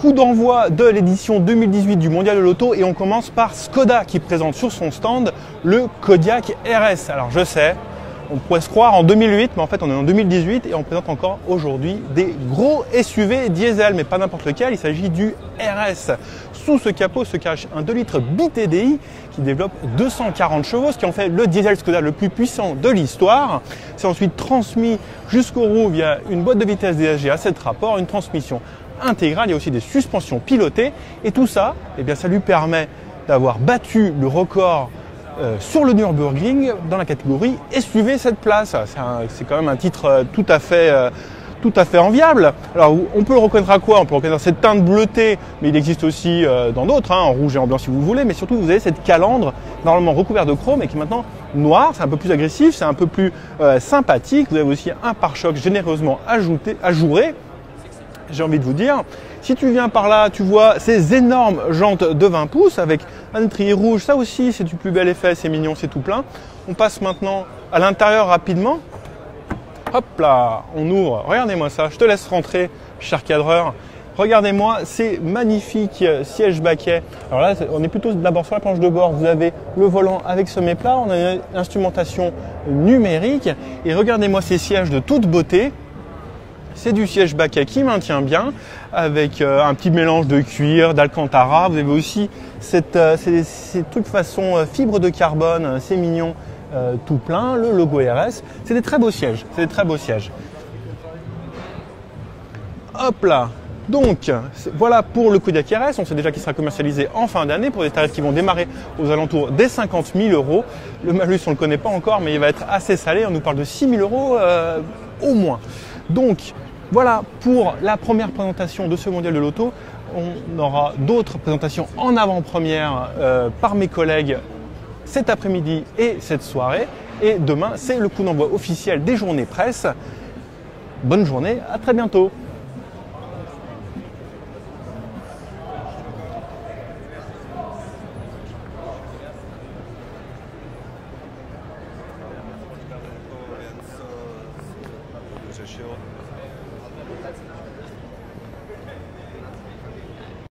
coup d'envoi de l'édition 2018 du Mondial de l'Auto et on commence par Škoda qui présente sur son stand le Kodiaq RS. Alors je sais, on pourrait se croire en 2008, mais en fait on est en 2018 et on présente encore aujourd'hui des gros SUV diesel, mais pas n'importe lequel, il s'agit du RS. Sous ce capot se cache un 2 litres bi-TDI qui développe 240 chevaux, ce qui en fait le diesel Škoda le plus puissant de l'histoire. C'est ensuite transmis jusqu'aux roues via une boîte de vitesse DSG à 7 rapports, une transmission intégrale, il y a aussi des suspensions pilotées et tout ça, eh bien, ça lui permet d'avoir battu le record sur le Nürburgring dans la catégorie SUV 7 places. C'est quand même un titre tout à fait enviable. Alors on peut le reconnaître à quoi? On peut le reconnaître à cette teinte bleutée, mais il existe aussi dans d'autres, en rouge et en blanc si vous voulez, mais surtout vous avez cette calandre normalement recouverte de chrome et qui est maintenant noire, c'est un peu plus agressif, c'est un peu plus sympathique. Vous avez aussi un pare-choc généreusement ajouré. J'ai envie de vous dire, si tu viens par là, tu vois ces énormes jantes de 20 pouces avec un étrier rouge, ça aussi c'est du plus bel effet, c'est mignon, c'est tout plein. On passe maintenant à l'intérieur rapidement. Hop là, on ouvre, regardez-moi ça, je te laisse rentrer, cher cadreur. Regardez-moi ces magnifiques sièges baquets. Alors là, on est plutôt d'abord sur la planche de bord, vous avez le volant avec sommet plat, on a une instrumentation numérique et regardez-moi ces sièges de toute beauté. C'est du siège baquet qui maintient bien avec un petit mélange de cuir, d'alcantara. Vous avez aussi ces trucs façon fibre de carbone, c'est mignon, tout plein, le logo RS. C'est des très beaux sièges, c'est des très beaux sièges. Hop là. Donc voilà pour le Kodiaq RS, on sait déjà qu'il sera commercialisé en fin d'année pour des tarifs qui vont démarrer aux alentours des 50 000 €. Le malus on ne le connaît pas encore mais il va être assez salé, on nous parle de 6 000 € au moins. Donc voilà pour la première présentation de ce Mondial de l'Auto. On aura d'autres présentations en avant-première par mes collègues cet après-midi et cette soirée. Et demain, c'est le coup d'envoi officiel des journées presse. Bonne journée, à très bientôt. Řešil.